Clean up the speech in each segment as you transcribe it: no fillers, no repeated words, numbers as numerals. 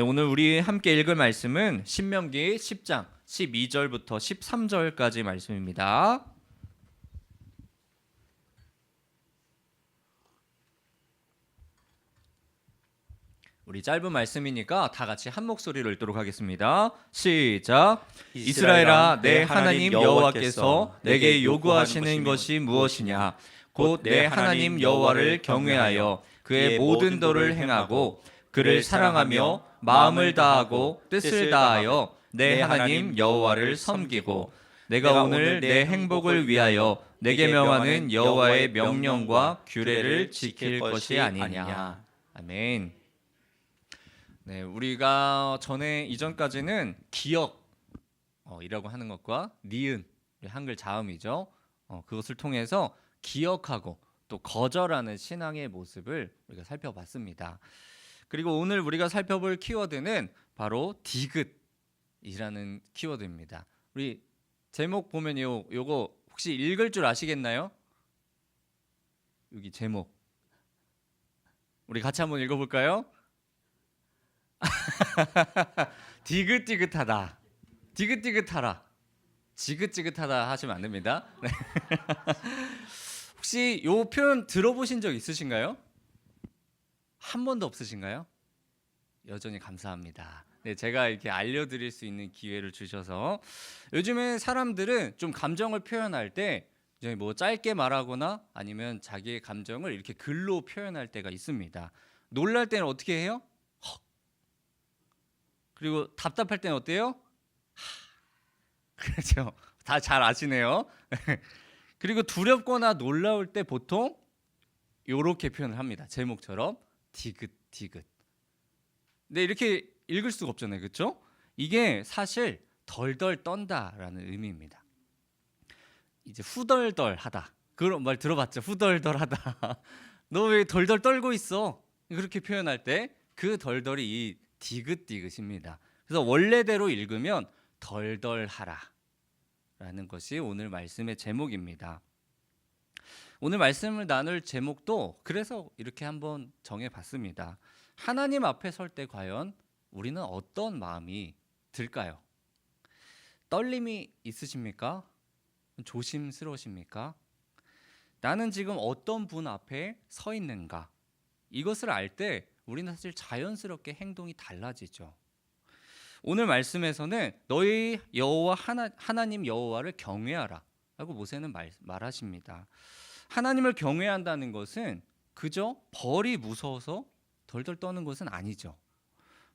오늘 우리 함께 읽을 말씀은 신명기 10장 12절부터 13절까지 말씀입니다. 우리 짧은 말씀이니까 다 같이 한 목소리로 읽도록 하겠습니다. 시작. 이스라엘아, 내 하나님 여호와께서 내게 요구하시는 것이 무엇이냐? 곧 내 하나님 여호와를 경외하여 그의 모든 도를 행하고 그를 사랑하며 마음을 다하고 뜻을 다하여 내 하나님 여호와를 섬기고 내가 오늘 내 행복을 위하여 내게 명하는 여호와의 명령과 규례를 지킬 것이 아니냐. 아멘. 네, 우리가 이전까지는 기억이라고 하는 것과 니은, 한글 자음이죠. 그것을 통해서 기억하고 또 거절하는 신앙의 모습을 우리가 살펴봤습니다. 그리고 오늘 우리가 살펴볼 키워드는 바로 디귿이라는 키워드입니다. 우리 제목 보면 요거 혹시 읽을 줄 아시겠나요? 여기 제목 우리 같이 한번 읽어볼까요? 디귿디귿하다, 디귿디귿하라, 지긋지긋하다 하시면 안 됩니다. 네. 혹시 요 표현 들어보신 적 있으신가요? 한 번도 없으신가요? 여전히 감사합니다. 네, 제가 이렇게 알려드릴 수 있는 기회를 주셔서. 요즘에 사람들은 좀 감정을 표현할 때 이제 뭐 짧게 말하거나 아니면 자기의 감정을 이렇게 글로 표현할 때가 있습니다. 놀랄 때는 어떻게 해요? 그리고 답답할 때는 어때요? 그렇죠. 다 잘 아시네요. 그리고 두렵거나 놀라울 때 보통 이렇게 표현을 합니다. 제목처럼 디귿디귿. 근데 이렇게 읽을 수가 없잖아요, 그렇죠? 이게 사실 덜덜 떤다라는 의미입니다. 이제 후덜덜하다, 그런 말 들어봤죠? 후덜덜하다. 너 왜 덜덜 떨고 있어? 그렇게 표현할 때 그 덜덜이 이 디귿디귿입니다. 그래서 원래대로 읽으면 덜덜하라 라는 것이 오늘 말씀의 제목입니다. 오늘 말씀을 나눌 제목도 그래서 이렇게 한번 정해봤습니다. 하나님 앞에 설 때 과연 우리는 어떤 마음이 들까요? 떨림이 있으십니까? 조심스러우십니까? 나는 지금 어떤 분 앞에 서 있는가? 이것을 알 때 우리는 사실 자연스럽게 행동이 달라지죠. 오늘 말씀에서는 너희 여호와 하나님 여호와를 경외하라 라고 모세는 말하십니다. 하나님을 경외한다는 것은 그저 벌이 무서워서 덜덜 떠는 것은 아니죠.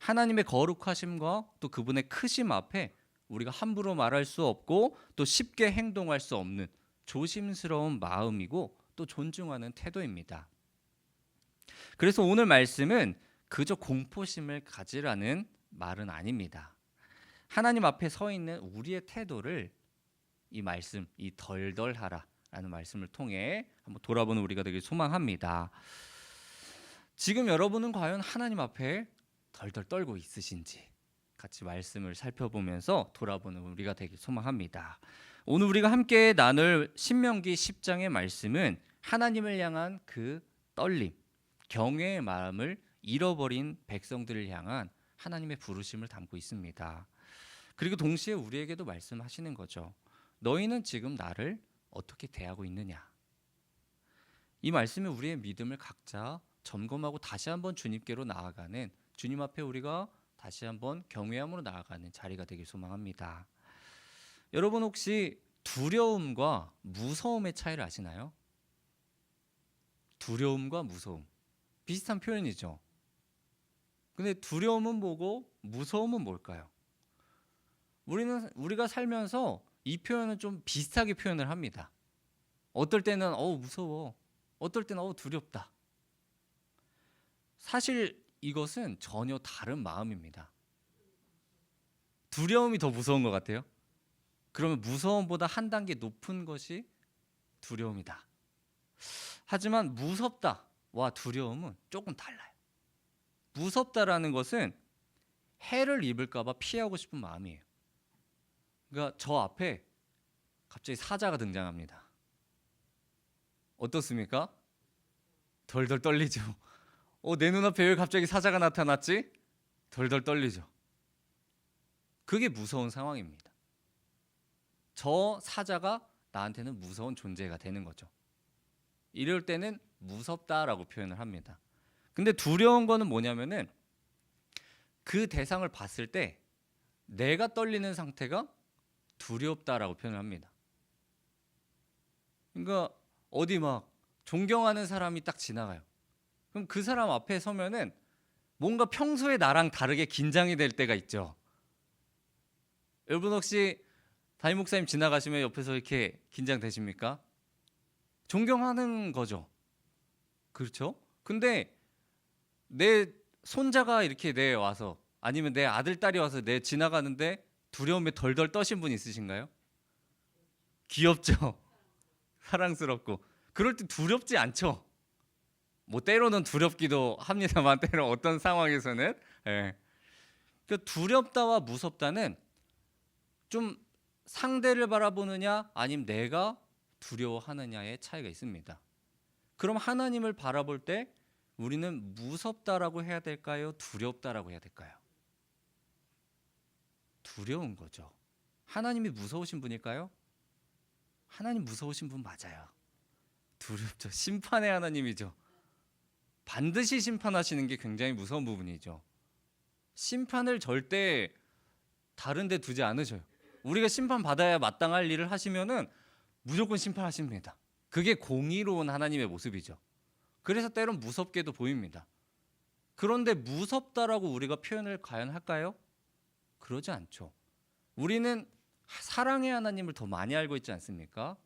하나님의 거룩하심과 또 그분의 크심 앞에 우리가 함부로 말할 수 없고 또 쉽게 행동할 수 없는 조심스러운 마음이고 또 존중하는 태도입니다. 그래서 오늘 말씀은 그저 공포심을 가지라는 말은 아닙니다. 하나님 앞에 서 있는 우리의 태도를 이 말씀, 이 덜덜하라라는 말씀을 통해 한번 돌아보는 우리가 되길 소망합니다. 지금 여러분은 과연 하나님 앞에 덜덜 떨고 있으신지 같이 말씀을 살펴보면서 돌아보는 우리가 되길 소망합니다. 오늘 우리가 함께 나눌 신명기 10장의 말씀은 하나님을 향한 그 떨림, 경외의 마음을 잃어버린 백성들을 향한 하나님의 부르심을 담고 있습니다. 그리고 동시에 우리에게도 말씀하시는 거죠. 너희는 지금 나를 어떻게 대하고 있느냐? 이 말씀이 우리의 믿음을 각자 점검하고 다시 한번 주님께로 나아가는, 주님 앞에 우리가 다시 한번 경외함으로 나아가는 자리가 되길 소망합니다. 여러분 혹시 두려움과 무서움의 차이를 아시나요? 두려움과 무서움 비슷한 표현이죠. 근데 두려움은 뭐고 무서움은 뭘까요? 우리가 살면서 이 표현은 좀 비슷하게 표현을 합니다. 어떨 때는 무서워, 어떨 때는 두렵다. 사실 이것은 전혀 다른 마음입니다. 두려움이 더 무서운 것 같아요. 그러면 무서움보다 한 단계 높은 것이 두려움이다. 하지만 무섭다와 두려움은 조금 달라요. 무섭다라는 것은 해를 입을까 봐 피하고 싶은 마음이에요. 그러니까 저 앞에 갑자기 사자가 등장합니다. 어떻습니까? 덜덜 떨리죠. 내 눈앞에 왜 갑자기 사자가 나타났지? 덜덜 떨리죠. 그게 무서운 상황입니다. 저 사자가 나한테는 무서운 존재가 되는 거죠. 이럴 때는 무섭다라고 표현을 합니다. 근데 두려운 거는 뭐냐면은 그 대상을 봤을 때 내가 떨리는 상태가 두렵다라고 표현을 합니다. 그러니까 어디 막 존경하는 사람이 딱 지나가요. 그럼 그 사람 앞에 서면은 뭔가 평소에 나랑 다르게 긴장이 될 때가 있죠. 여러분 혹시 담임 목사님 지나가시면 옆에서 이렇게 긴장되십니까? 존경하는 거죠. 그렇죠? 근데 내 손자가 이렇게 내 와서 아니면 내 아들 딸이 와서 내 지나가는데 두려움에 덜덜 떠신 분 있으신가요? 귀엽죠? 사랑스럽고 그럴 때 두렵지 않죠? 뭐 때로는 두렵기도 합니다만 때로 어떤 상황에서는 예. 그 두렵다와 무섭다는 좀 상대를 바라보느냐 아니면 내가 두려워하느냐의 차이가 있습니다. 그럼 하나님을 바라볼 때 우리는 무섭다라고 해야 될까요? 두렵다라고 해야 될까요? 두려운 거죠. 하나님이 무서우신 분일까요? 하나님 무서우신 분 맞아요. 두렵죠. 심판의 하나님이죠. 반드시 심판하시는 게 굉장히 무서운 부분이죠. 심판을 절대 다른 데 두지 않으셔요. 우리가 심판받아야 마땅할 일을 하시면은 무조건 심판하십니다. 그게 공의로운 하나님의 모습이죠. 그래서 때론 무섭게도 보입니다. 그런데 무섭다라고 우리가 표현을 과연 할까요? 그러지 않죠. 우리는 사랑의 하나님을 더 많이 알고 있지 않습니까?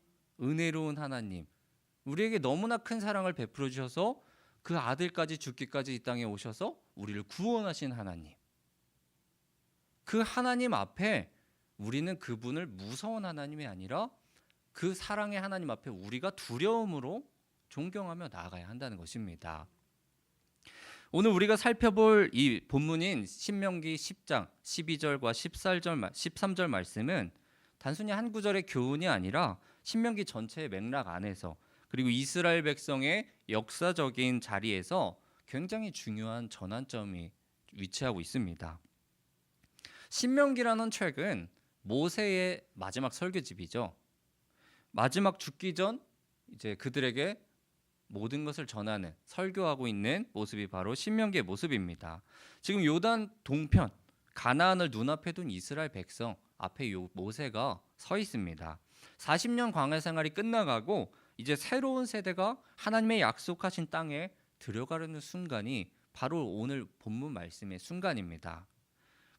은혜로운 하나님, 우리에게 너무나 큰 사랑을 베풀어 주셔서 그 아들까지 죽기까지 이 땅에 오셔서 우리를 구원하신 하나님. 그 하나님 앞에 우리는 그분을 무서운 하나님이 아니라 그 사랑의 하나님 앞에 우리가 두려움으로 존경하며 나아가야 한다는 것입니다. 오늘 우리가 살펴볼 이 본문인 신명기 10장 12절과 13절 말씀은 단순히 한 구절의 교훈이 아니라 신명기 전체의 맥락 안에서 그리고 이스라엘 백성의 역사적인 자리에서 굉장히 중요한 전환점이 위치하고 있습니다. 신명기라는 책은 모세의 마지막 설교집이죠. 마지막 죽기 전 이제 그들에게 모든 것을 전하는 설교하고 있는 모습이 바로 신명기의 모습입니다. 지금 요단 동편 가나안을 눈앞에 둔 이스라엘 백성 앞에 모세가 서 있습니다. 40년 광야 생활이 끝나가고 이제 새로운 세대가 하나님의 약속하신 땅에 들어가려는 순간이 바로 오늘 본문 말씀의 순간입니다.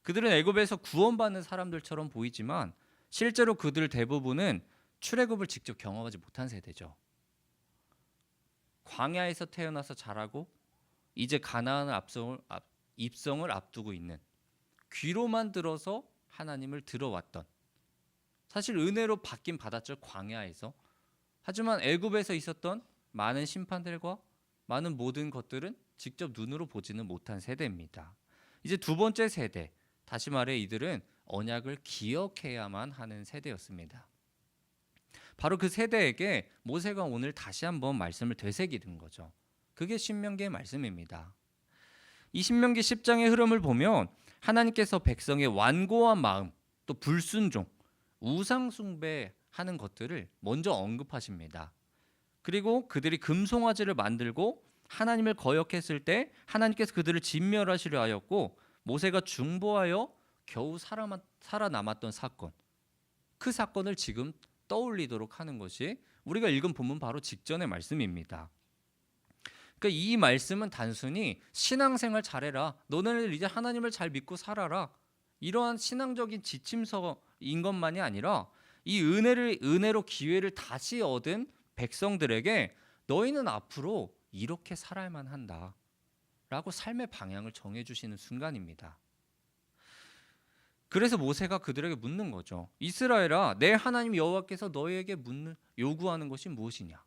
그들은 애굽에서 구원받는 사람들처럼 보이지만 실제로 그들 대부분은 출애굽을 직접 경험하지 못한 세대죠. 광야에서 태어나서 자라고 이제 가나안을 입성을 앞두고 있는, 귀로만 들어서 하나님을 들어왔던, 사실 은혜로 받긴 받았죠, 광야에서. 하지만 애굽에서 있었던 많은 심판들과 많은 모든 것들은 직접 눈으로 보지는 못한 세대입니다. 이제 두 번째 세대, 다시 말해 이들은 언약을 기억해야만 하는 세대였습니다. 바로 그 세대에게 모세가 오늘 다시 한번 말씀을 되새기는 거죠. 그게 신명기의 말씀입니다. 이 신명기 10장의 흐름을 보면 하나님께서 백성의 완고한 마음, 또 불순종, 우상 숭배하는 것들을 먼저 언급하십니다. 그리고 그들이 금송아지를 만들고 하나님을 거역했을 때 하나님께서 그들을 진멸하시려 하였고 모세가 중보하여 겨우 살아남았던 사건, 그 사건을 지금 떠올리도록 하는 것이 우리가 읽은 본문 바로 직전의 말씀입니다. 그러니까 이 말씀은 단순히 신앙생활 잘해라, 너네는 이제 하나님을 잘 믿고 살아라, 이러한 신앙적인 지침서인 것만이 아니라 이 은혜로 기회를 다시 얻은 백성들에게 너희는 앞으로 이렇게 살아야만 한다 라고 삶의 방향을 정해주시는 순간입니다. 그래서 모세가 그들에게 묻는 거죠. 이스라엘아, 내 하나님 여호와께서 너희에게 요구하는 것이 무엇이냐?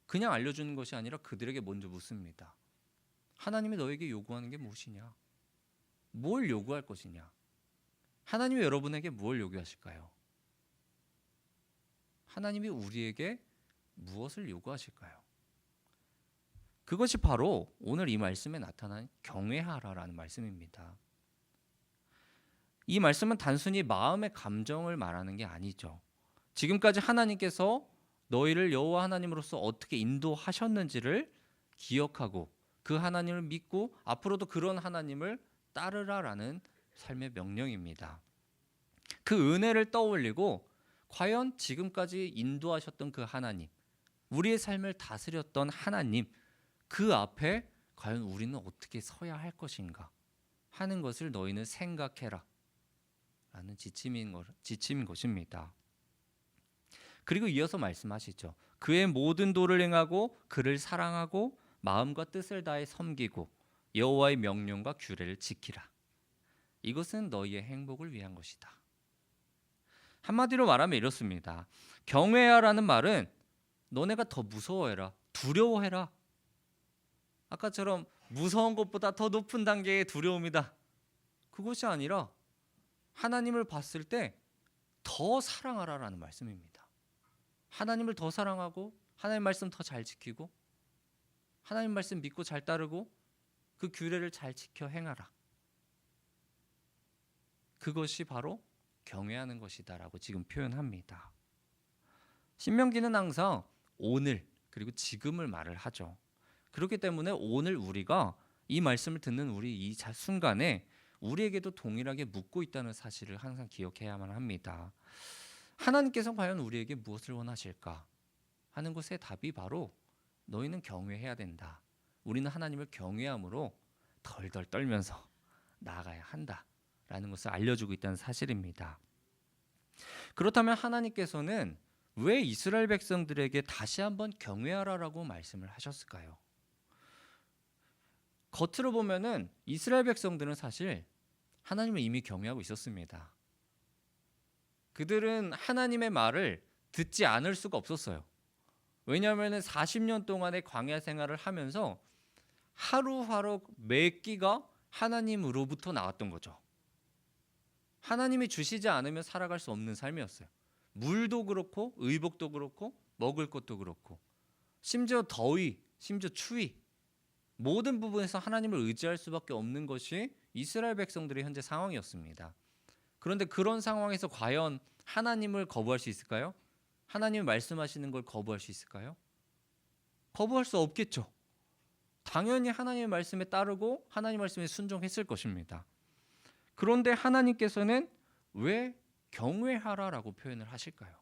그냥 알려주는 것이 아니라 그들에게 먼저 묻습니다. 하나님이 너에게 요구하는 게 무엇이냐? 뭘 요구할 것이냐? 하나님이 여러분에게 뭘 요구하실까요? 하나님이 우리에게 무엇을 요구하실까요? 그것이 바로 오늘 이 말씀에 나타난 경외하라라는 말씀입니다. 이 말씀은 단순히 마음의 감정을 말하는 게 아니죠. 지금까지 하나님께서 너희를 여호와 하나님으로서 어떻게 인도하셨는지를 기억하고 그 하나님을 믿고 앞으로도 그런 하나님을 따르라라는 삶의 명령입니다. 그 은혜를 떠올리고 과연 지금까지 인도하셨던 그 하나님, 우리의 삶을 다스렸던 하나님, 그 앞에 과연 우리는 어떻게 서야 할 것인가 하는 것을 너희는 생각해라 라는 지침인 것입니다. 그리고 이어서 말씀하시죠. 그의 모든 도를 행하고 그를 사랑하고 마음과 뜻을 다해 섬기고 여호와의 명령과 규례를 지키라. 이것은 너희의 행복을 위한 것이다. 한마디로 말하면 이렇습니다. 경외하라는 말은 너네가 더 무서워해라, 두려워해라. 아까처럼 무서운 것보다 더 높은 단계의 두려움이다. 그것이 아니라 하나님을 봤을 때 더 사랑하라라는 말씀입니다. 하나님을 더 사랑하고 하나님 말씀 더 잘 지키고 하나님 말씀 믿고 잘 따르고 그 규례를 잘 지켜 행하라. 그것이 바로 경외하는 것이다라고 지금 표현합니다. 신명기는 항상 오늘 그리고 지금을 말을 하죠. 그렇기 때문에 오늘 우리가 이 말씀을 듣는 우리 이 순간에 우리에게도 동일하게 묻고 있다는 사실을 항상 기억해야만 합니다. 하나님께서 과연 우리에게 무엇을 원하실까 하는 것의 답이 바로 너희는 경외해야 된다. 우리는 하나님을 경외함으로 덜덜 떨면서 나아가야 한다라는 것을 알려주고 있다는 사실입니다. 그렇다면 하나님께서는 왜 이스라엘 백성들에게 다시 한번 경외하라라고 말씀을 하셨을까요? 겉으로 보면은 이스라엘 백성들은 사실 하나님을 이미 경외하고 있었습니다. 그들은 하나님의 말을 듣지 않을 수가 없었어요. 왜냐하면 40년 동안의 광야 생활을 하면서 하루하루 매 끼가 하나님으로부터 나왔던 거죠. 하나님이 주시지 않으면 살아갈 수 없는 삶이었어요. 물도 그렇고 의복도 그렇고 먹을 것도 그렇고 심지어 더위, 심지어 추위 모든 부분에서 하나님을 의지할 수밖에 없는 것이 이스라엘 백성들의 현재 상황이었습니다. 그런데 그런 상황에서 과연 하나님을 거부할 수 있을까요? 하나님이 말씀하시는 걸 거부할 수 있을까요? 거부할 수 없겠죠. 당연히 하나님의 말씀에 따르고 하나님 말씀에 순종했을 것입니다. 그런데 하나님께서는 왜 경외하라라고 표현을 하실까요?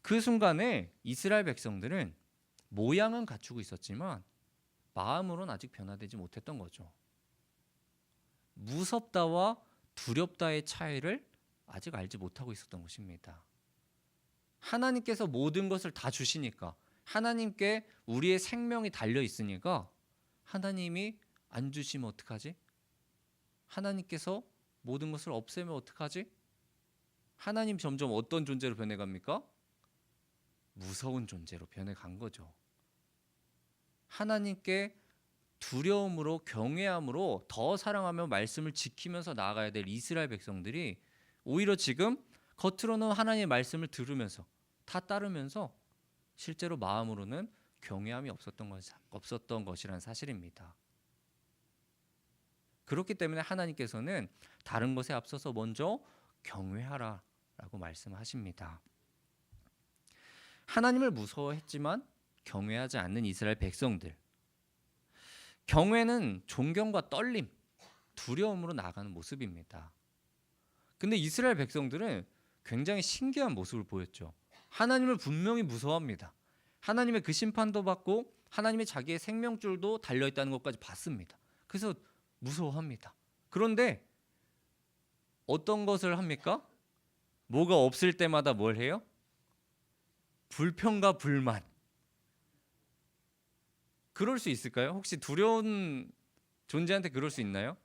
그 순간에 이스라엘 백성들은 모양은 갖추고 있었지만 마음으로는 아직 변화되지 못했던 거죠. 무섭다와 두렵다의 차이를 아직 알지 못하고 있었던 것입니다. 하나님께서 모든 것을 다 주시니까 하나님께 우리의 생명이 달려 있으니까 하나님이 안 주시면 어떡하지? 하나님께서 모든 것을 없애면 어떡하지? 하나님 점점 어떤 존재로 변해갑니까? 무서운 존재로 변해간 거죠. 하나님께 두려움으로 경외함으로 더 사랑하며 말씀을 지키면서 나아가야 될 이스라엘 백성들이 오히려 지금 겉으로는 하나님의 말씀을 들으면서 다 따르면서 실제로 마음으로는 경외함이 없었던 것이라는 사실입니다. 그렇기 때문에 하나님께서는 다른 것에 앞서서 먼저 경외하라라고 말씀하십니다. 하나님을 무서워했지만 경외하지 않는 이스라엘 백성들. 경외는 존경과 떨림, 두려움으로 나아가는 모습입니다. 근데 이스라엘 백성들은 굉장히 신기한 모습을 보였죠. 하나님을 분명히 무서워합니다. 하나님의 그 심판도 받고 하나님의 자기의 생명줄도 달려있다는 것까지 봤습니다. 그래서 무서워합니다. 그런데 어떤 것을 합니까? 뭐가 없을 때마다 뭘 해요? 불평과 불만. 그럴 수 있을까요? 혹시 두려운 존재한테 그럴 수 있나요?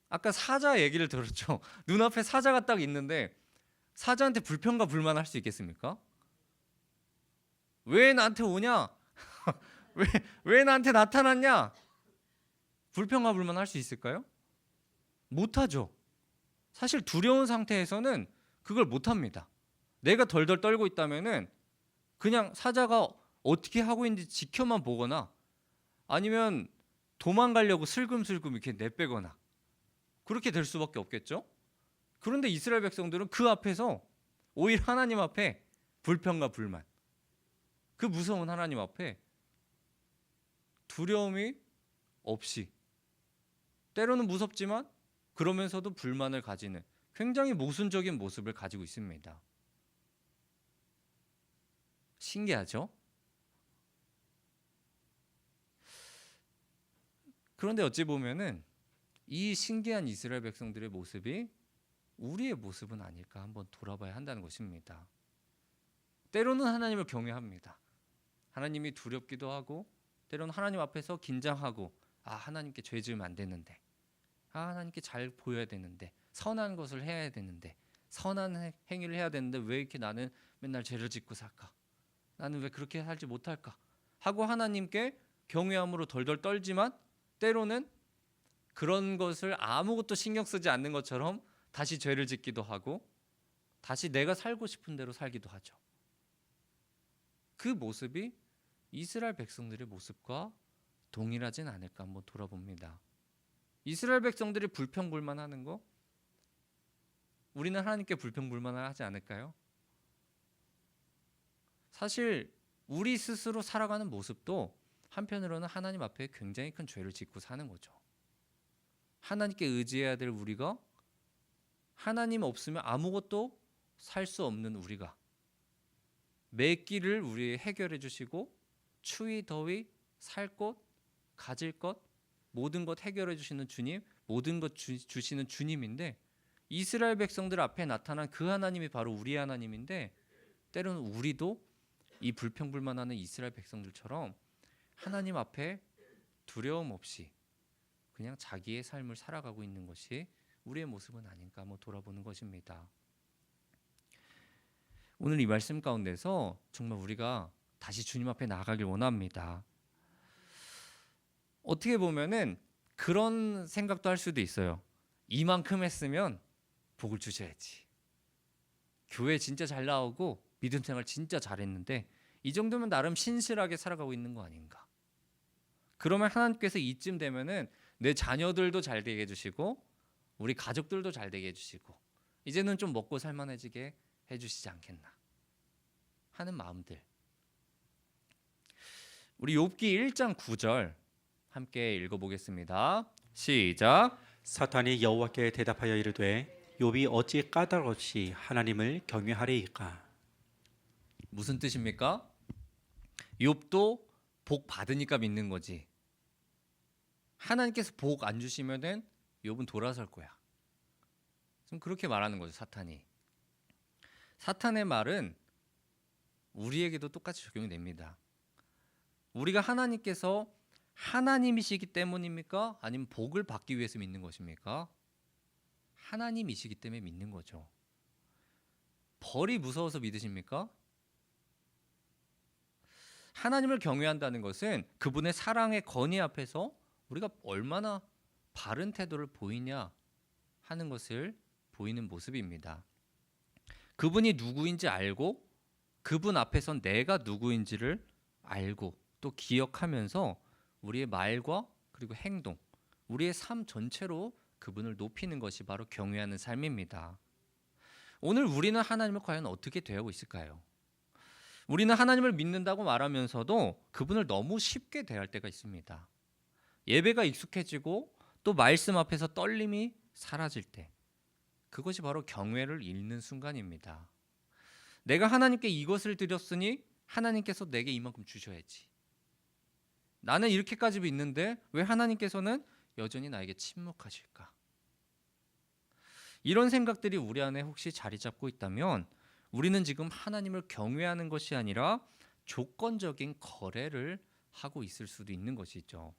아까 사자 얘기를 들었죠. 눈앞에 사자가 딱 있는데 사자한테 불평과 불만 할 수 있겠습니까? 왜 나한테 오냐? 왜 나한테 나타났냐? 불평과 불만 할 수 있을까요? 못하죠. 사실 두려운 상태에서는 그걸 못합니다. 내가 덜덜 떨고 있다면은 그냥 사자가 어떻게 하고 있는지 지켜만 보거나 아니면 도망가려고 슬금슬금 이렇게 내빼거나 그렇게 될 수밖에 없겠죠. 그런데 이스라엘 백성들은 그 앞에서 오히려 하나님 앞에 불평과 불만, 그 무서운 하나님 앞에 두려움이 없이, 때로는 무섭지만 그러면서도 불만을 가지는 굉장히 모순적인 모습을 가지고 있습니다. 신기하죠? 그런데 어찌 보면은 이 신기한 이스라엘 백성들의 모습이 우리의 모습은 아닐까 한번 돌아봐야 한다는 것입니다. 때로는 하나님을 경외합니다. 하나님이 두렵기도 하고 때로는 하나님 앞에서 긴장하고 하나님께 죄 지으면 안 되는데, 하나님께 잘 보여야 되는데, 선한 것을 해야 되는데, 선한 행위를 해야 되는데 왜 이렇게 나는 맨날 죄를 짓고 살까? 나는 왜 그렇게 살지 못할까? 하고 하나님께 경외함으로 덜덜 떨지만 때로는 그런 것을 아무것도 신경 쓰지 않는 것처럼 다시 죄를 짓기도 하고 다시 내가 살고 싶은 대로 살기도 하죠. 그 모습이 이스라엘 백성들의 모습과 동일하진 않을까 한번 돌아봅니다. 이스라엘 백성들이 불평불만하는 거, 우리는 하나님께 불평불만을 하지 않을까요? 사실 우리 스스로 살아가는 모습도 한편으로는 하나님 앞에 굉장히 큰 죄를 짓고 사는 거죠. 하나님께 의지해야 될 우리가, 하나님 없으면 아무것도 살 수 없는 우리가, 매 끼를 우리 해결해 주시고 추위 더위 살 것 가질 것 모든 것 해결해 주시는 주님, 모든 것 주시는 주님인데, 이스라엘 백성들 앞에 나타난 그 하나님이 바로 우리 하나님인데, 때로는 우리도 이 불평불만하는 이스라엘 백성들처럼 하나님 앞에 두려움 없이 그냥 자기의 삶을 살아가고 있는 것이 우리의 모습은 아닌가 한번 돌아보는 것입니다. 오늘 이 말씀 가운데서 정말 우리가 다시 주님 앞에 나아가길 원합니다. 어떻게 보면은 그런 생각도 할 수도 있어요. 이만큼 했으면 복을 주셔야지. 교회 진짜 잘 나오고 믿음 생활 진짜 잘했는데 이 정도면 나름 신실하게 살아가고 있는 거 아닌가. 그러면 하나님께서 이쯤 되면은 내 자녀들도 잘 되게 해주시고 우리 가족들도 잘 되게 해주시고 이제는 좀 먹고 살만해지게 해주시지 않겠나 하는 마음들. 우리 욥기 1장 9절 함께 읽어보겠습니다. 시작. 사탄이 여호와께 대답하여 이르되 욥이 어찌 까닭 없이 하나님을 경외하리이까. 무슨 뜻입니까? 욥도 복 받으니까 믿는 거지. 하나님께서 복 안 주시면은 욥은 돌아설 거야. 좀 그렇게 말하는 거죠, 사탄이. 사탄의 말은 우리에게도 똑같이 적용이 됩니다. 우리가 하나님께서 하나님이시기 때문입니까? 아니면 복을 받기 위해서 믿는 것입니까? 하나님이시기 때문에 믿는 거죠. 벌이 무서워서 믿으십니까? 하나님을 경외한다는 것은 그분의 사랑의 건의 앞에서 우리가 얼마나 바른 태도를 보이냐 하는 것을 보이는 모습입니다. 그분이 누구인지 알고 그분 앞에서 내가 누구인지를 알고 또 기억하면서 우리의 말과 그리고 행동, 우리의 삶 전체로 그분을 높이는 것이 바로 경외하는 삶입니다. 오늘 우리는 하나님을 과연 어떻게 대하고 있을까요? 우리는 하나님을 믿는다고 말하면서도 그분을 너무 쉽게 대할 때가 있습니다. 예배가 익숙해지고 또 말씀 앞에서 떨림이 사라질 때, 그것이 바로 경외를 잃는 순간입니다. 내가 하나님께 이것을 드렸으니 하나님께서 내게 이만큼 주셔야지. 나는 이렇게까지 믿는데 왜 하나님께서는 여전히 나에게 침묵하실까? 이런 생각들이 우리 안에 혹시 자리 잡고 있다면 우리는 지금 하나님을 경외하는 것이 아니라 조건적인 거래를 하고 있을 수도 있는 것이죠.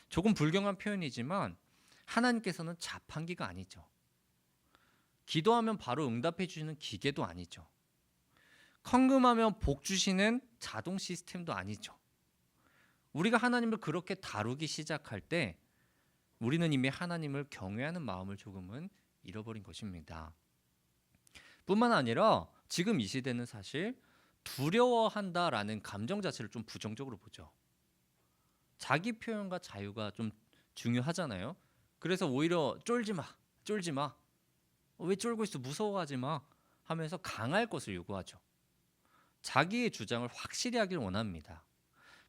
조금 불경한 표현이지만 하나님께서는 자판기가 아니죠. 기도하면 바로 응답해 주시는 기계도 아니죠. 헌금하면 복 주시는 자동 시스템도 아니죠. 우리가 하나님을 그렇게 다루기 시작할 때 우리는 이미 하나님을 경외하는 마음을 조금은 잃어버린 것입니다. 뿐만 아니라 지금 이 시대는 사실 두려워한다라는 감정 자체를 좀 부정적으로 보죠. 자기 표현과 자유가 좀 중요하잖아요. 그래서 오히려 쫄지 마, 쫄지 마. 왜 쫄고 있어? 무서워하지 마. 하면서 강할 것을 요구하죠. 자기의 주장을 확실히 하길 원합니다.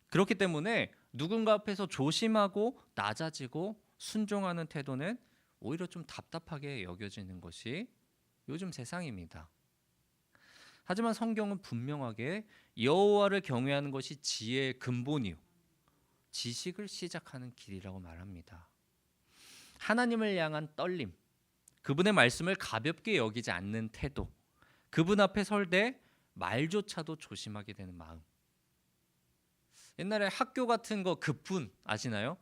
그렇기 때문에 누군가 앞에서 조심하고 낮아지고 순종하는 태도는 오히려 좀 답답하게 여겨지는 것이 요즘 세상입니다. 하지만 성경은 분명하게 여호와를 경외하는 것이 지혜의 근본이요 지식을 시작하는 길이라고 말합니다. 하나님을 향한 떨림, 그분의 말씀을 가볍게 여기지 않는 태도, 그분 앞에 설 때 말조차도 조심하게 되는 마음. 옛날에 학교 같은 거 급훈 아시나요?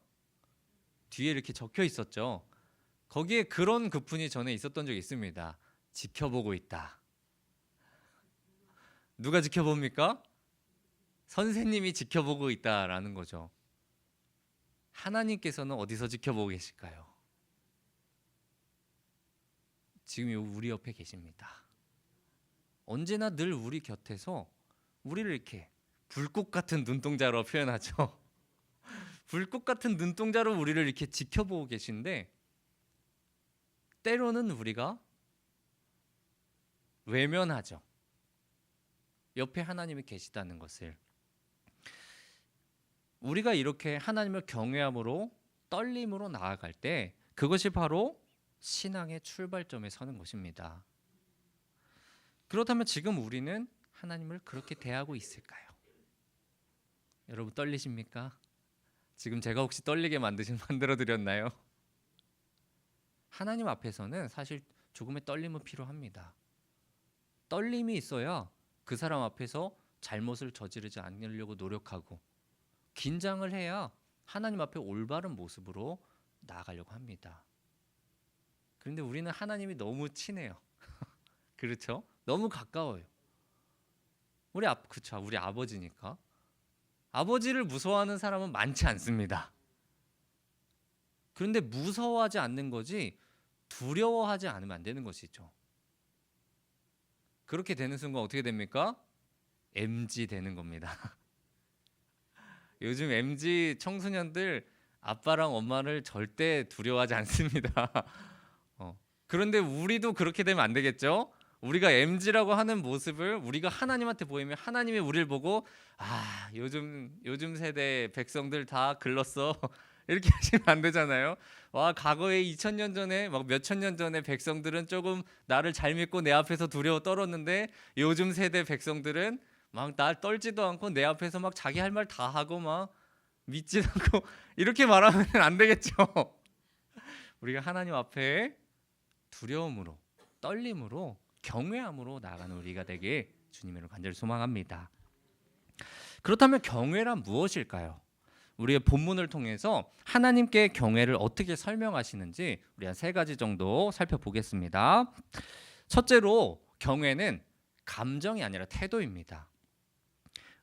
뒤에 이렇게 적혀 있었죠. 거기에 그런 급훈이 전에 있었던 적이 있습니다. 지켜보고 있다. 누가 지켜봅니까? 선생님이 지켜보고 있다라는 거죠. 하나님께서는 어디서 지켜보고 계실까요? 지금 우리 옆에 계십니다. 언제나 늘 우리 곁에서 우리를 이렇게 불꽃 같은 눈동자로 표현하죠. 불꽃 같은 눈동자로 우리를 이렇게 지켜보고 계신데 때로는 우리가 외면하죠. 옆에 하나님이 계시다는 것을. 우리가 이렇게 하나님을 경외함으로 떨림으로 나아갈 때 그것이 바로 신앙의 출발점에 서는 것입니다. 그렇다면 지금 우리는 하나님을 그렇게 대하고 있을까요? 여러분 떨리십니까? 지금 제가 혹시 떨리게 만들어 드렸나요? 하나님 앞에서는 사실 조금의 떨림은 필요합니다. 떨림이 있어야 그 사람 앞에서 잘못을 저지르지 않으려고 노력하고 긴장을 해야 하나님 앞에 올바른 모습으로 나아가려고 합니다. 그런데 우리는 하나님이 너무 친해요. 그렇죠? 너무 가까워요. 우리 아버지니까. 아버지를 무서워하는 사람은 많지 않습니다. 그런데 무서워하지 않는 거지 두려워하지 않으면 안 되는 것이죠. 그렇게 되는 순간 어떻게 됩니까? MG 되는 겁니다. 요즘 MG 청소년들 아빠랑 엄마를 절대 두려워하지 않습니다. 그런데 우리도 그렇게 되면 안 되겠죠? 우리가 MG라고 하는 모습을 우리가 하나님한테 보이면 하나님이 우리를 보고 요즘 세대 백성들 다 글렀어. 이렇게 하시면 안 되잖아요. 와, 과거에 2000년 전에 막 몇천 년 전에 백성들은 조금 나를 잘 믿고 내 앞에서 두려워 떨었는데 요즘 세대 백성들은 막 날 떨지도 않고 내 앞에서 막 자기 할 말 다 하고 막 믿지도 않고 이렇게 말하면 안 되겠죠. 우리가 하나님 앞에 두려움으로 떨림으로 경외함으로 나아가는 우리가 되길 주님으로 간절히 소망합니다. 그렇다면 경외란 무엇일까요? 우리의 본문을 통해서 하나님께 경외를 어떻게 설명하시는지 우리 한 3가지 정도 살펴보겠습니다. 첫째로 경외는 감정이 아니라 태도입니다.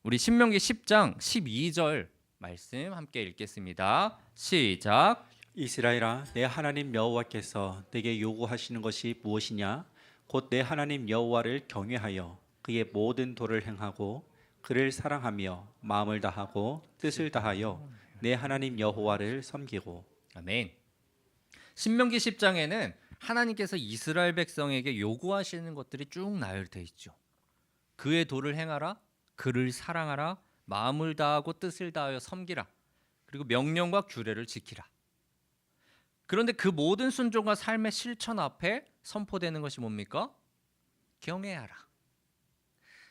우리 신명기 10장 12절 말씀 함께 읽겠습니다. 시작. 이스라엘아, 내 하나님 여호와께서 내게 요구하시는 것이 무엇이냐? 곧 내 하나님 여호와를 경외하여 그의 모든 도를 행하고 그를 사랑하며 마음을 다하고 뜻을 다하여 내 하나님 여호와를 섬기고. 아멘. 신명기 10장에는 하나님께서 이스라엘 백성에게 요구하시는 것들이 쭉 나열되어 있죠. 그의 도를 행하라, 그를 사랑하라, 마음을 다하고 뜻을 다하여 섬기라, 그리고 명령과 규례를 지키라. 그런데 그 모든 순종과 삶의 실천 앞에 선포되는 것이 뭡니까? 경외하라.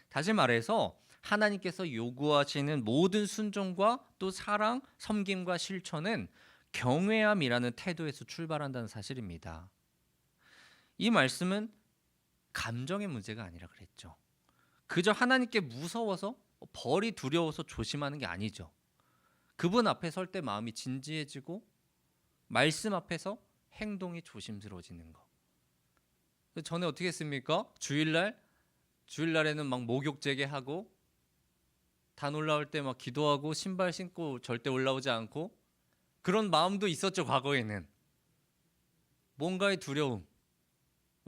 다시 말해서 하나님께서 요구하시는 모든 순종과 또 사랑, 섬김과 실천은 경외함이라는 태도에서 출발한다는 사실입니다. 이 말씀은 감정의 문제가 아니라 그랬죠. 그저 하나님께 무서워서 벌이 두려워서 조심하는 게 아니죠. 그분 앞에 설 때 마음이 진지해지고 말씀 앞에서 행동이 조심스러워지는 거. 전에 어떻게 했습니까? 주일날에는 막 목욕 재개하고 단 올라올 때 막 기도하고 신발 신고 절대 올라오지 않고 그런 마음도 있었죠. 과거에는 뭔가의 두려움.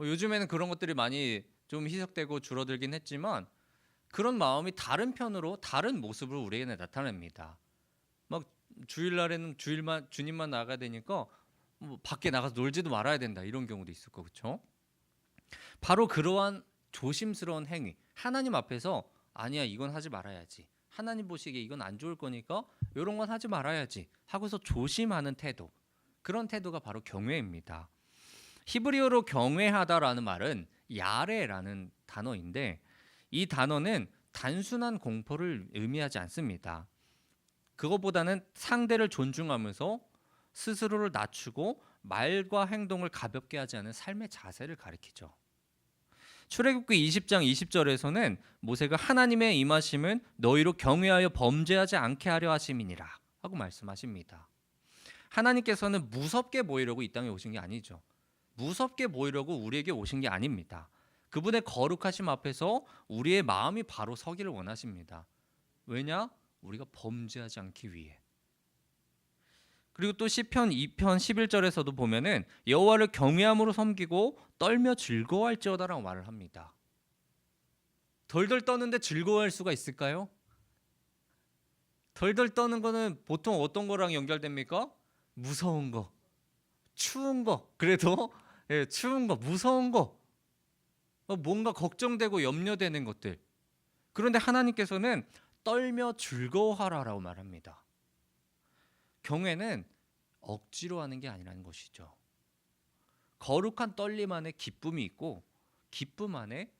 요즘에는 그런 것들이 많이 좀 희석되고 줄어들긴 했지만 그런 마음이 다른 편으로 다른 모습을 우리에게 나타냅니다. 막 주일날에는 주님만 나가야 되니까 뭐 밖에 나가서 놀지도 말아야 된다 이런 경우도 있을 거 그렇죠? 바로 그러한 조심스러운 행위, 하나님 앞에서 아니야 이건 하지 말아야지. 하나님 보시기에 이건 안 좋을 거니까 이런 건 하지 말아야지 하고서 조심하는 태도. 그런 태도가 바로 경외입니다. 히브리어로 경외하다라는 말은 야레라는 단어인데 이 단어는 단순한 공포를 의미하지 않습니다. 그것보다는 상대를 존중하면서 스스로를 낮추고 말과 행동을 가볍게 하지 않은 삶의 자세를 가리키죠. 출애굽기 20장 20절에서는 모세가 하나님의 임하심은 너희로 경외하여 범죄하지 않게 하려 하심이니라 하고 말씀하십니다. 하나님께서는 무섭게 보이려고 이 땅에 오신 게 아니죠. 무섭게 보이려고 우리에게 오신 게 아닙니다. 그분의 거룩하심 앞에서 우리의 마음이 바로 서기를 원하십니다. 왜냐? 우리가 범죄하지 않기 위해. 그리고 또 시편 2편 11절에서도 보면은 여호와를 경외함으로 섬기고 떨며 즐거워할지어다라고 말을 합니다. 덜덜 떠는데 즐거워할 수가 있을까요? 덜덜 떠는 거는 보통 어떤 거랑 연결됩니까? 무서운 거, 추운 거, 그래도 추운 거, 무서운 거, 뭔가 걱정되고 염려되는 것들. 그런데 하나님께서는 떨며 즐거워하라라고 말합니다. 경외는 억지로 하는 게 아니라는 것이죠. 거룩한 떨림 안에 기쁨이 있고 기쁨 안에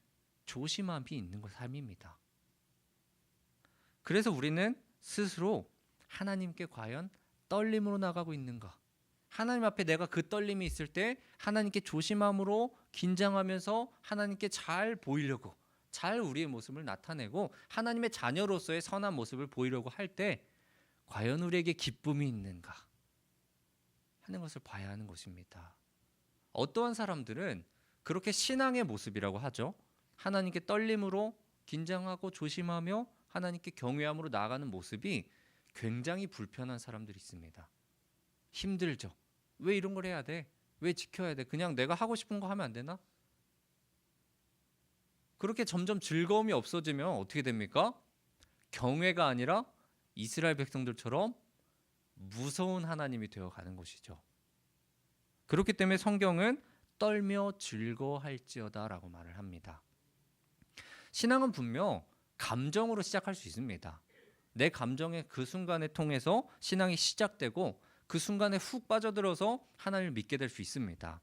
조심함이 있는 것 삶입니다. 그래서 우리는 스스로 하나님께 과연 떨림으로 나가고 있는가? 하나님 앞에 내가 그 떨림이 있을 때 하나님께 조심함으로 긴장하면서 하나님께 잘 보이려고 잘 우리의 모습을 나타내고 하나님의 자녀로서의 선한 모습을 보이려고 할 때 과연 우리에게 기쁨이 있는가 하는 것을 봐야 하는 것입니다. 어떠한 사람들은 그렇게 신앙의 모습이라고 하죠. 하나님께 떨림으로 긴장하고 조심하며 하나님께 경외함으로 나아가는 모습이 굉장히 불편한 사람들이 있습니다. 힘들죠. 왜 이런 걸 해야 돼? 왜 지켜야 돼? 그냥 내가 하고 싶은 거 하면 안 되나? 그렇게 점점 즐거움이 없어지면 어떻게 됩니까? 경외가 아니라 이스라엘 백성들처럼 무서운 하나님이 되어가는 것이죠. 그렇기 때문에 성경은 떨며 즐거워할지어다라고 말을 합니다. 신앙은 분명 감정으로 시작할 수 있습니다. 내 감정의 그 순간에 통해서 신앙이 시작되고 그 순간에 훅 빠져들어서 하나님을 믿게 될 수 있습니다.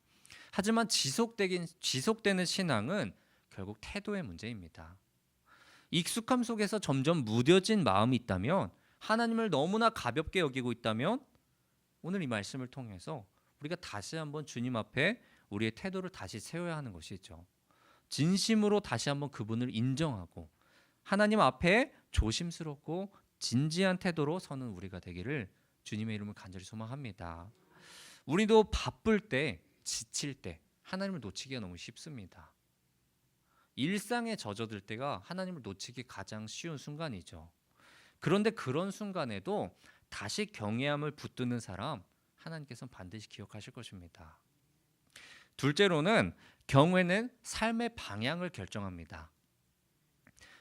하지만 지속되는 신앙은 결국 태도의 문제입니다. 익숙함 속에서 점점 무뎌진 마음이 있다면, 하나님을 너무나 가볍게 여기고 있다면, 오늘 이 말씀을 통해서 우리가 다시 한번 주님 앞에 우리의 태도를 다시 세워야 하는 것이죠. 진심으로 다시 한번 그분을 인정하고 하나님 앞에 조심스럽고 진지한 태도로 서는 우리가 되기를 주님의 이름을 간절히 소망합니다. 우리도 바쁠 때, 지칠 때 하나님을 놓치기가 너무 쉽습니다. 일상에 젖어들 때가 하나님을 놓치기 가장 쉬운 순간이죠. 그런데 그런 순간에도 다시 경외함을 붙드는 사람, 하나님께서는 반드시 기억하실 것입니다. 둘째로는 경외는 삶의 방향을 결정합니다.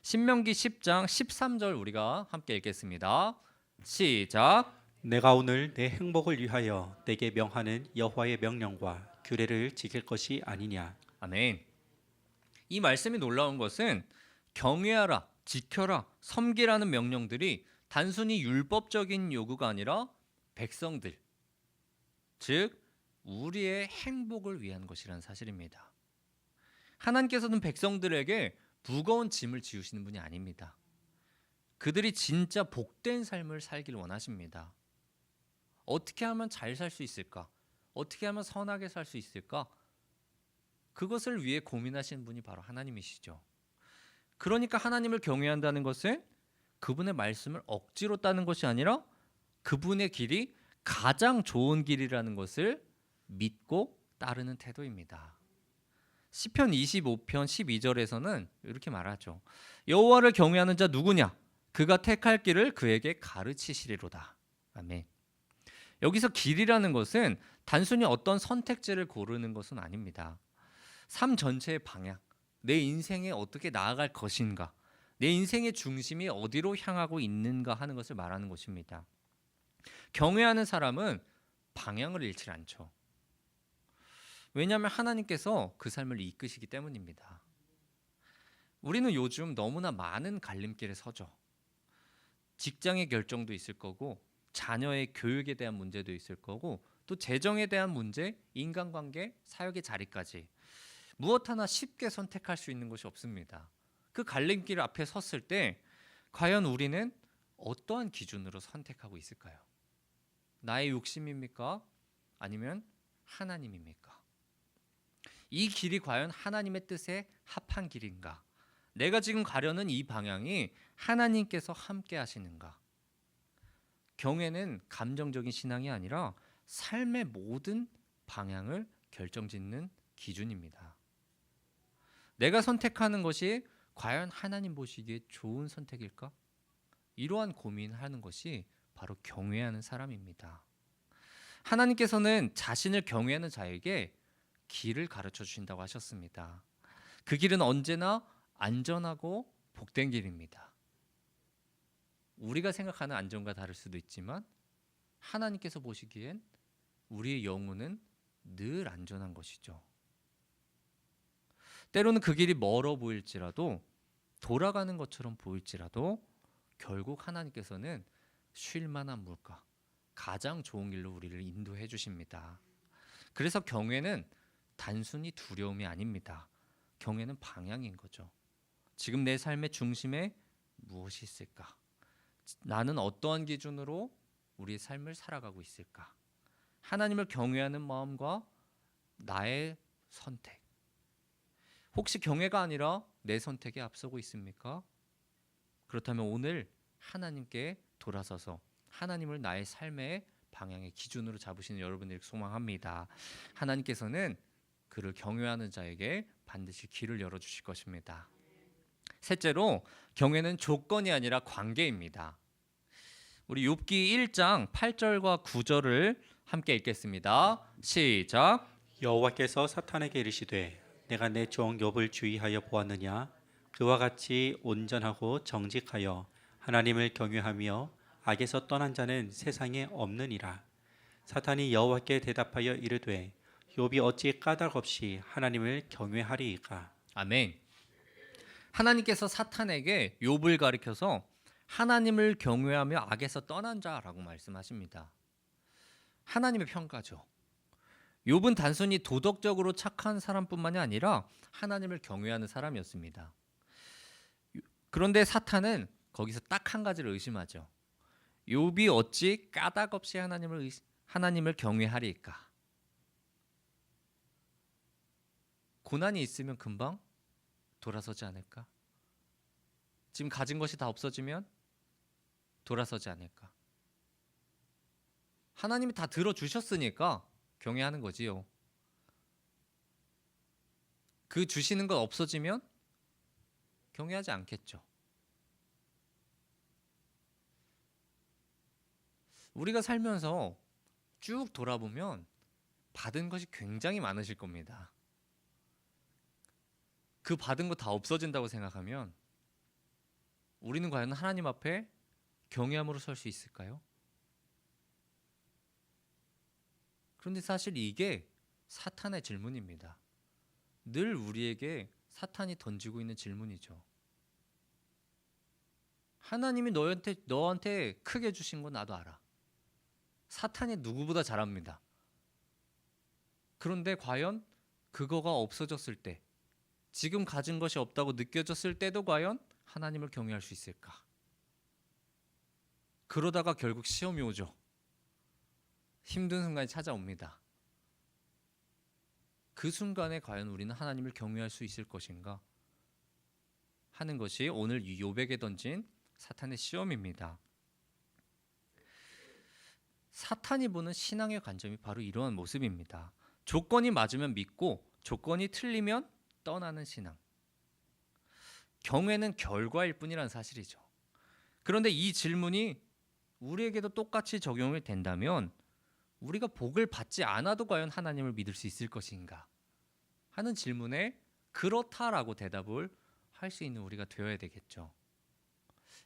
신명기 10장 13절 우리가 함께 읽겠습니다. 시작. 내가 오늘 내 행복을 위하여 내게 명하는 여호와의 명령과 규례를 지킬 것이 아니냐. 아멘. 이 말씀이 놀라운 것은 경외하라, 지켜라, 섬기라는 명령들이 단순히 율법적인 요구가 아니라 백성들, 즉 우리의 행복을 위한 것이라는 사실입니다. 하나님께서는 백성들에게 무거운 짐을 지우시는 분이 아닙니다. 그들이 진짜 복된 삶을 살기를 원하십니다. 어떻게 하면 잘 살 수 있을까? 어떻게 하면 선하게 살 수 있을까? 그것을 위해 고민하시는 분이 바로 하나님이시죠. 그러니까 하나님을 경외한다는 것은 그분의 말씀을 억지로 따는 것이 아니라 그분의 길이 가장 좋은 길이라는 것을 믿고 따르는 태도입니다. 시편 25편 12절에서는 이렇게 말하죠. 여호와를 경외하는 자 누구냐? 그가 택할 길을 그에게 가르치시리로다. 아멘. 여기서 길이라는 것은 단순히 어떤 선택지를 고르는 것은 아닙니다. 삶 전체의 방향, 내 인생에 어떻게 나아갈 것인가, 내 인생의 중심이 어디로 향하고 있는가 하는 것을 말하는 것입니다. 경외하는 사람은 방향을 잃지 않죠. 왜냐하면 하나님께서 그 삶을 이끄시기 때문입니다. 우리는 요즘 너무나 많은 갈림길에 서죠. 직장의 결정도 있을 거고, 자녀의 교육에 대한 문제도 있을 거고, 또 재정에 대한 문제, 인간관계, 사역의 자리까지 무엇 하나 쉽게 선택할 수 있는 것이 없습니다. 그 갈림길 앞에 섰을 때 과연 우리는 어떠한 기준으로 선택하고 있을까요? 나의 욕심입니까? 아니면 하나님입니까? 이 길이 과연 하나님의 뜻에 합한 길인가? 내가 지금 가려는 이 방향이 하나님께서 함께 하시는가? 경외는 감정적인 신앙이 아니라 삶의 모든 방향을 결정짓는 기준입니다. 내가 선택하는 것이 과연 하나님 보시기에 좋은 선택일까? 이러한 고민하는 것이 바로 경외하는 사람입니다. 하나님께서는 자신을 경외하는 자에게 길을 가르쳐 주신다고 하셨습니다. 그 길은 언제나 안전하고 복된 길입니다. 우리가 생각하는 안전과 다를 수도 있지만 하나님께서 보시기엔 우리의 영혼은 늘 안전한 것이죠. 때로는 그 길이 멀어 보일지라도, 돌아가는 것처럼 보일지라도 결국 하나님께서는 쉴 만한 물가, 가장 좋은 길로 우리를 인도해 주십니다. 그래서 경외는 단순히 두려움이 아닙니다. 경외는 방향인 거죠. 지금 내 삶의 중심에 무엇이 있을까? 나는 어떠한 기준으로 우리의 삶을 살아가고 있을까? 하나님을 경외하는 마음과 나의 선택. 혹시 경외가 아니라 내 선택에 앞서고 있습니까? 그렇다면 오늘 하나님께 돌아서서 하나님을 나의 삶의 방향의 기준으로 잡으시는 여러분들을 소망합니다. 하나님께서는 그를 경외하는 자에게 반드시 길을 열어주실 것입니다. 셋째로, 경외는 조건이 아니라 관계입니다. 우리 욥기 1장 8절과 9절을 함께 읽겠습니다. 시작. 여호와께서 사탄에게 이르시되 내가 내 종 욥을 주의하여 보았느냐? 그와 같이 온전하고 정직하여 하나님을 경외하며 악에서 떠난 자는 세상에 없느니라. 사탄이 여호와께 대답하여 이르되 욥이 어찌 까닭 없이 하나님을 경외하리이까? 아멘. 하나님께서 사탄에게 욥을 가리켜서 하나님을 경외하며 악에서 떠난 자라고 말씀하십니다. 하나님의 평가죠. 욥은 단순히 도덕적으로 착한 사람뿐만이 아니라 하나님을 경외하는 사람이었습니다. 그런데 사탄은 거기서 딱 한 가지를 의심하죠. 욥이 어찌 까닭 없이 하나님을 경외하리까? 고난이 있으면 금방 돌아서지 않을까? 지금 가진 것이 다 없어지면 돌아서지 않을까? 하나님이 다 들어주셨으니까 경외하는 거지요. 그 주시는 것 없어지면 경외하지 않겠죠. 우리가 살면서 쭉 돌아보면 받은 것이 굉장히 많으실 겁니다. 그 받은 거 다 없어진다고 생각하면 우리는 과연 하나님 앞에 경외함으로 설 수 있을까요? 그런데 사실 이게 사탄의 질문입니다. 늘 우리에게 사탄이 던지고 있는 질문이죠. 하나님이 너한테 크게 주신 건 나도 알아. 사탄이 누구보다 잘합니다. 그런데 과연 그거가 없어졌을 때, 지금 가진 것이 없다고 느껴졌을 때도 과연 하나님을 경외할 수 있을까? 그러다가 결국 시험이 오죠. 힘든 순간이 찾아옵니다. 그 순간에 과연 우리는 하나님을 경외할 수 있을 것인가 하는 것이 오늘 욥에게 던진 사탄의 시험입니다. 사탄이 보는 신앙의 관점이 바로 이러한 모습입니다. 조건이 맞으면 믿고 조건이 틀리면 떠나는 신앙. 경외는 결과일 뿐이라는 사실이죠. 그런데 이 질문이 우리에게도 똑같이 적용이 된다면 우리가 복을 받지 않아도 과연 하나님을 믿을 수 있을 것인가 하는 질문에 그렇다라고 대답을 할 수 있는 우리가 되어야 되겠죠.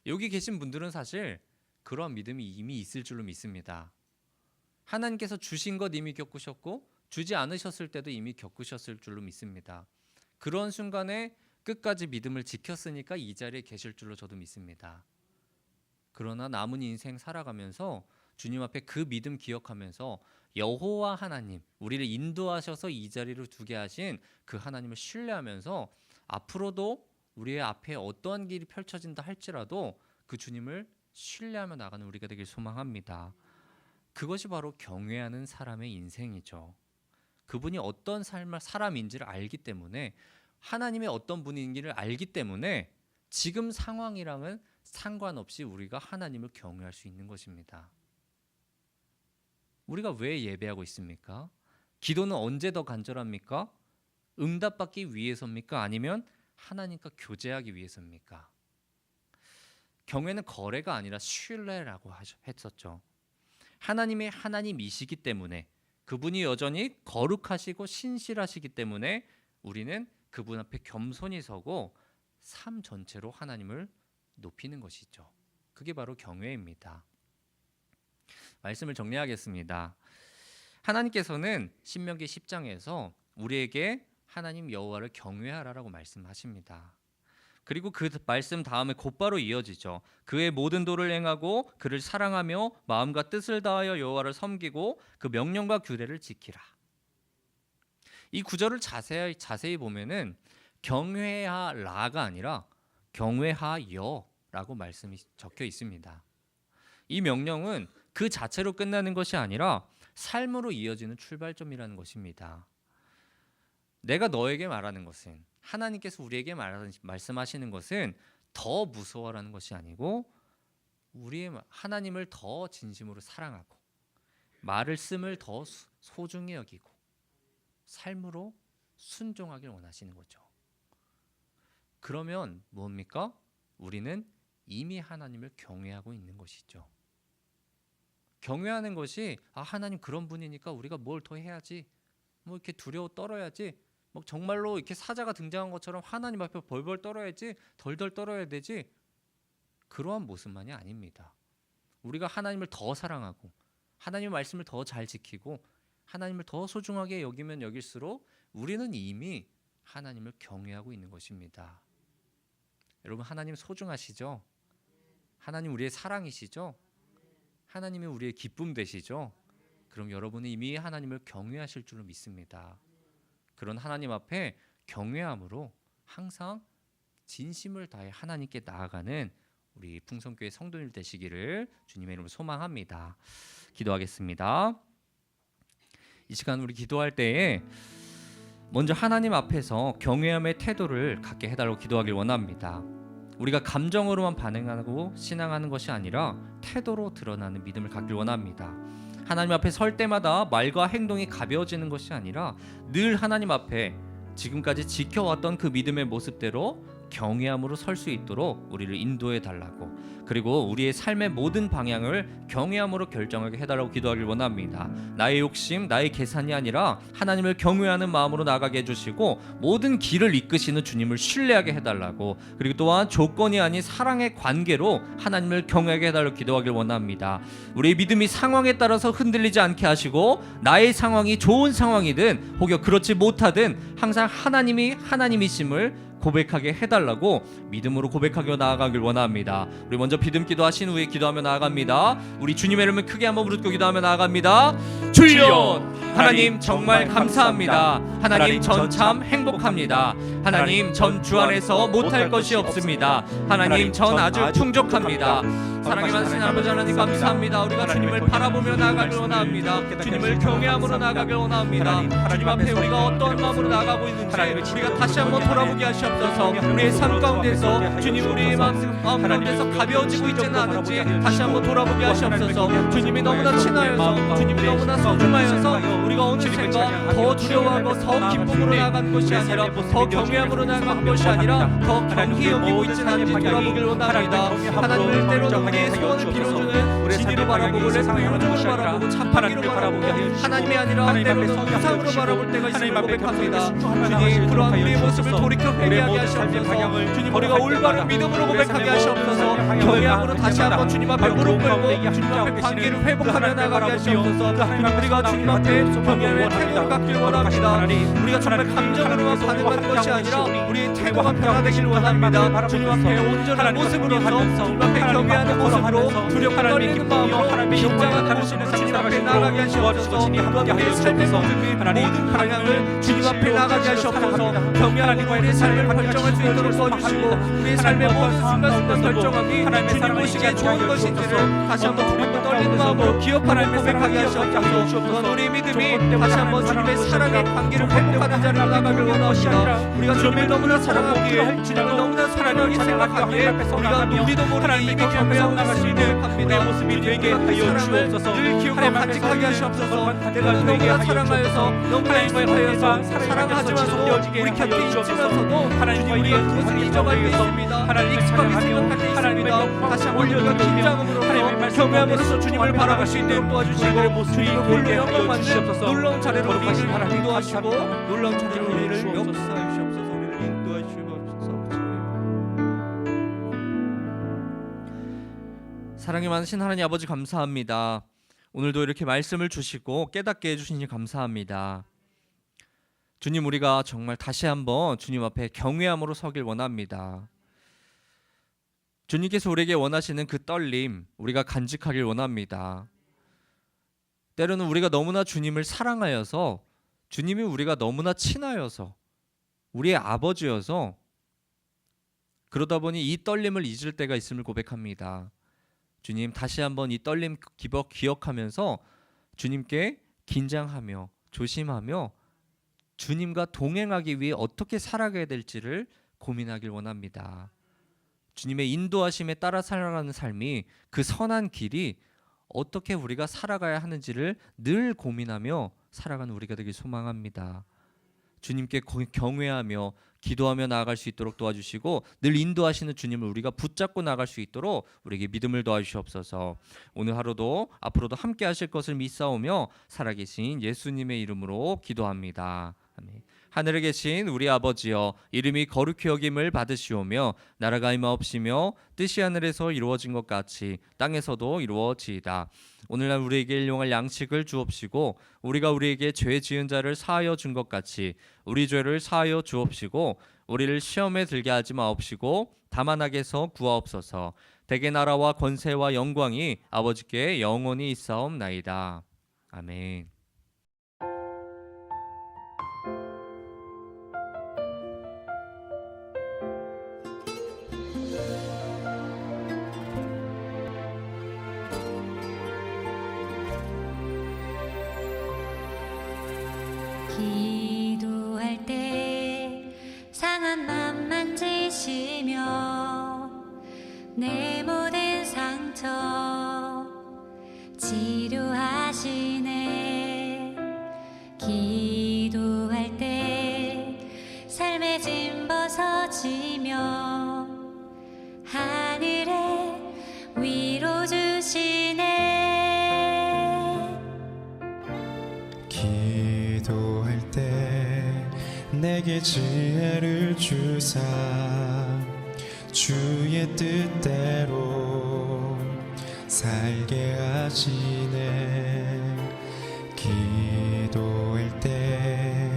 여기 계신 분들은 사실 그런 믿음이 이미 있을 줄로 믿습니다. 하나님께서 주신 것 이미 겪으셨고 주지 않으셨을 때도 이미 겪으셨을 줄로 믿습니다. 그런 순간에 끝까지 믿음을 지켰으니까 이 자리에 계실 줄로 저도 믿습니다. 그러나 남은 인생 살아가면서 주님 앞에 그 믿음 기억하면서 여호와 하나님, 우리를 인도하셔서 이 자리로 두게 하신 그 하나님을 신뢰하면서 앞으로도 우리의 앞에 어떠한 길이 펼쳐진다 할지라도 그 주님을 신뢰하며 나가는 우리가 되길 소망합니다. 그것이 바로 경외하는 사람의 인생이죠. 그분이 어떤 사람인지를 알기 때문에, 하나님의 어떤 분인지를 알기 때문에 지금 상황이랑은 상관없이 우리가 하나님을 경외할 수 있는 것입니다. 우리가 왜 예배하고 있습니까? 기도는 언제 더 간절합니까? 응답받기 위해서입니까? 아니면 하나님과 교제하기 위해서입니까? 경외는 거래가 아니라 신뢰라고 했었죠. 하나님의 하나님이시기 때문에, 그분이 여전히 거룩하시고 신실하시기 때문에 우리는 그분 앞에 겸손히 서고 삶 전체로 하나님을 높이는 것이죠. 그게 바로 경외입니다. 말씀을 정리하겠습니다. 하나님께서는 신명기 10장에서 우리에게 하나님 여호와를 경외하라라고 말씀하십니다. 그리고 그 말씀 다음에 곧바로 이어지죠. 그의 모든 도를 행하고 그를 사랑하며 마음과 뜻을 다하여 여호와를 섬기고 그 명령과 규례를 지키라. 이 구절을 자세히 보면은 경외하라가 아니라 경외하여라고 말씀이 적혀 있습니다. 이 명령은 그 자체로 끝나는 것이 아니라 삶으로 이어지는 출발점이라는 것입니다. 내가 너에게 말하는 것은, 하나님께서 우리에게 말씀하시는 것은 더 무서워라는 것이 아니고 우리의 하나님을 더 진심으로 사랑하고 말을 씀을 더 소중히 여기고 삶으로 순종하길 원하시는 거죠. 그러면 뭡니까? 우리는 이미 하나님을 경외하고 있는 것이죠. 경외하는 것이 하나님 그런 분이니까 우리가 뭘 더 해야지, 뭐 이렇게 두려워 떨어야지, 뭐 정말로 이렇게 사자가 등장한 것처럼 하나님 앞에 벌벌 떨어야지, 덜덜 떨어야 되지, 그러한 모습만이 아닙니다. 우리가 하나님을 더 사랑하고 하나님의 말씀을 더 잘 지키고 하나님을 더 소중하게 여기면 여길수록 우리는 이미 하나님을 경외하고 있는 것입니다. 여러분, 하나님 소중하시죠? 하나님 우리의 사랑이시죠? 하나님이 우리의 기쁨 되시죠? 그럼 여러분은 이미 하나님을 경외하실 줄로 믿습니다. 그런 하나님 앞에 경외함으로 항상 진심을 다해 하나님께 나아가는 우리 풍성교회 성도들 되시기를 주님의 이름으로 소망합니다. 기도하겠습니다. 이 시간 우리 기도할 때에 먼저 하나님 앞에서 경외함의 태도를 갖게 해달라고 기도하길 원합니다. 우리가 감정으로만 반응하고 신앙하는 것이 아니라 태도로 드러나는 믿음을 갖길 원합니다. 하나님 앞에 설 때마다 말과 행동이 가벼워지는 것이 아니라 늘 하나님 앞에 지금까지 지켜왔던 그 믿음의 모습대로 경외함으로 설 수 있도록 우리를 인도해 달라고, 그리고 우리의 삶의 모든 방향을 경외함으로 결정하게 해달라고 기도하길 원합니다. 나의 욕심, 나의 계산이 아니라 하나님을 경외하는 마음으로 나가게 해주시고 모든 길을 이끄시는 주님을 신뢰하게 해달라고, 그리고 또한 조건이 아닌 사랑의 관계로 하나님을 경외하게 해달라고 기도하길 원합니다. 우리의 믿음이 상황에 따라서 흔들리지 않게 하시고 나의 상황이 좋은 상황이든 혹여 그렇지 못하든 항상 하나님이 하나님이심을 고백하게 해달라고 믿음으로 고백하며 나아가길 원합니다. 우리 먼저 믿음 기도하신 후에 기도하며 나아갑니다. 우리 주님의 이름을 크게 한번 부르고 기도하며 나아갑니다. 주여, 하나님 정말 감사합니다. 하나님 전 참 행복합니다. 하나님 전 주 안에서 못할 것이 없습니다. 하나님 전 아주 풍족합니다. 사랑이 많으신 아버지 하나님 감사합니다. 우리가 주님을 바라보며 나아가길 원합니다. 주님을 경외함으로 나아가길 원합니다. 주님 앞에 우리가 어떤 마음으로 나아가고 있는지 우리가 다시 한번 돌아보게 하시옵소서. 우리의 삶 가운데서 주님, 우리의 마음 가운데서 가벼워지고 있지는 않은지 다시 한번 돌아보게 하시옵소서. 주님이 너무나 친하여서, 주님이 너무나 소중하여서 우리가 어느샌가 더 두려워하고 더 기쁨으로 나아가는 것이 아니라, 더 경외함으로 나아가는 것이 아니라 더 경히 여기고 있지는 않은지 돌아보길 원합니다. 하나님을 때로는 우리의 소원을 빌어주는 진리로 바라보고 래프로를 바라보고 참파기로 바라보고 하나님이 아니라 때로는 우상으로 바라볼 때가 있음을 고백합니다. 주님, 그러한 우리의 모습을 돌이켜 회개하게 하게 하시옵소서. 주님 우리가 올바른 믿음으로 고백하게 하시옵소서. 경외함으로 다시 한번 주님 앞에 무릎 꿇고 주님 앞에 관계를 회복하며 나가게 하시옵소서. 주님 우리가 주님 앞에 경외의 태도를 갖길 원합니다. 우리가 정말 감정으로만 반응하는 것이 아니라 우리의 태도가 변화되길 원합니다. 주님 앞에 온전한 모습으로서 주님 앞에 경외하는 모습으로 두렵고 떨리는 마음으로 긴장하는 모습으로 주님 앞에 나가게 하시옵소서. 우리의 삶의 모든 방향을 주님 앞에 나가게 하시옵소서. 경외하는 우리의 삶을 결정할 수 있도록 도와주시고 우리의 삶의 모든 순간순간 결정하기 주님 보시기에 좋은 것인지를 다시 한번 두렵고 떨리는 마음으로 기억하는 고백하게 하시옵소서. 또한 우리의 믿음이 다시 한번 주님의 사랑의 관계를 회복하는 자리로 나가길 원합니다. 우리가 주님을 너무나 사랑하기에 주님을 너무나 소중하게 생각하기에 우리가 우리도 모르게 이미 경배하고 나갈 수 있는 우리의 모습이 되게 하여 주옵소서. 늘 기억하고 간직하게 하시옵소서. 내가 너무나 사랑하여서 너무나 익숙하여서 사랑하지만서도 우리 곁에 있지만서도 하나님 우리의 그것을 잊어갈 때 있습니다. 하나님 익숙하게 생각할 때 있습니다. 다시 한번 우리가 긴장함으로써 경외함으로써 주님을 바라볼 수 있도록 도와주시고 주님을 홀로 영광 받는 놀라운 차례로 우리를 인도하시고 놀라운 차례로 우리를 역사하여 주옵소서. 우리를 인도하여 주옵소서. 사랑이 많으신 하나님 아버지 감사합니다. 오늘도 이렇게 말씀을 주시고 깨닫게 해주시니 감사합니다. 주님 우리가 정말 다시 한번 주님 앞에 경외함으로 서길 원합니다. 주님께서 우리에게 원하시는 그 떨림 우리가 간직하길 원합니다. 때로는 우리가 너무나 주님을 사랑하여서 주님이 우리가 너무나 친하여서 우리의 아버지여서 그러다 보니 이 떨림을 잊을 때가 있음을 고백합니다. 주님 다시 한번 이 떨림 기억하면서 주님께 긴장하며 조심하며 주님과 동행하기 위해 어떻게 살아가야 될지를 고민하길 원합니다. 주님의 인도하심에 따라 살아가는 삶이 그 선한 길이 어떻게 우리가 살아가야 하는지를 늘 고민하며 살아가는 우리가 되길 소망합니다. 주님께 경외하며 기도하며 나아갈 수 있도록 도와주시고 늘 인도하시는 주님을 우리가 붙잡고 나갈 수 있도록 우리에게 믿음을 도와주시옵소서. 오늘 하루도 앞으로도 함께 하실 것을 믿사오며 살아계신 예수님의 이름으로 기도합니다. 아멘. 하늘에 계신 우리 아버지여 이름이 거룩히 여김을 받으시오며 나라가 임하옵시며 뜻이 하늘에서 이루어진 것 같이 땅에서도 이루어지이다. 오늘날 우리에게 일용할 양식을 주옵시고 우리가 우리에게 죄 지은 자를 사하여 준 것 같이 우리 죄를 사하여 주옵시고 우리를 시험에 들게 하지 마옵시고 다만 악에서 구하옵소서. 대개 나라와 권세와 영광이 아버지께 영원히 있사옵나이다. 아멘. 기도할 때 상한 맘 만지시며 내 모든 상처 치료하시네. 기도할 때 삶의 짐 벗어지며 하늘에 위로 주시네. 기도할 때 내게 지혜를 주사 주의 뜻대로 살게 하시네. 기도할 때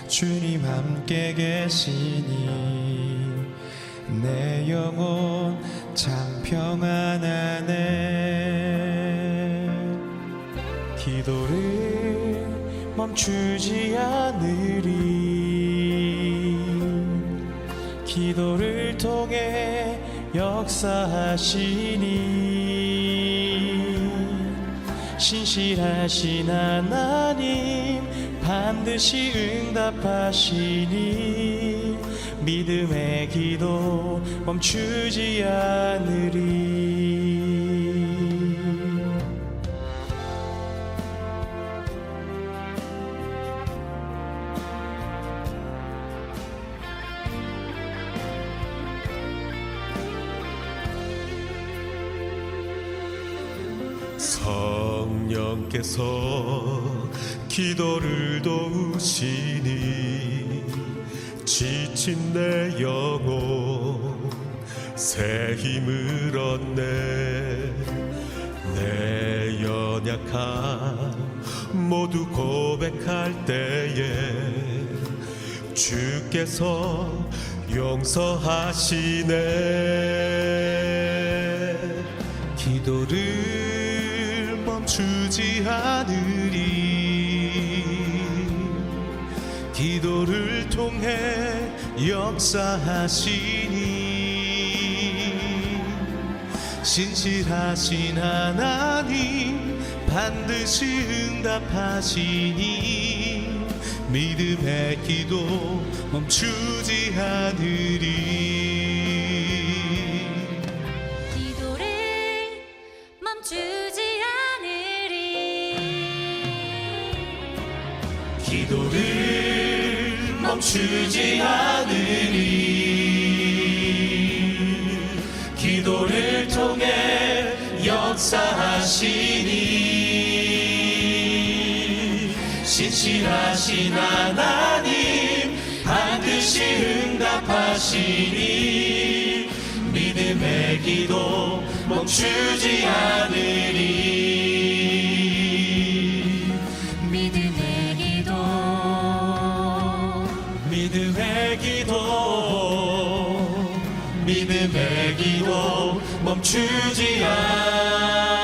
주님 함께 계시니 내 영혼 참 평안하네. 기도를 멈추지 않으리. 기도를 통해 역사하시니 신실하신 하나님 반드시 응답하시니 믿음의 기도 멈추지 않으리. 성령께서 기도를 도우시니 지친 내 영혼 새 힘을 얻네. 내 연약함 모두 고백할 때에 주께서 용서하시네. 기도를 멈추지 않으리. 기도를 통해 역사하시니 신실하신 하나님 반드시 응답하시니 믿음의 기도 멈추지 않으리. 기도를 멈추지 않으리. 기도를 멈추지 않으리. 기도를 통해 역사하시니 신실하신 하나님 반드시 응답하시니 믿음의 기도 멈추지 않으리. 믿음의 기도 믿음의 기도 믿음의 기도 멈추지 않으리.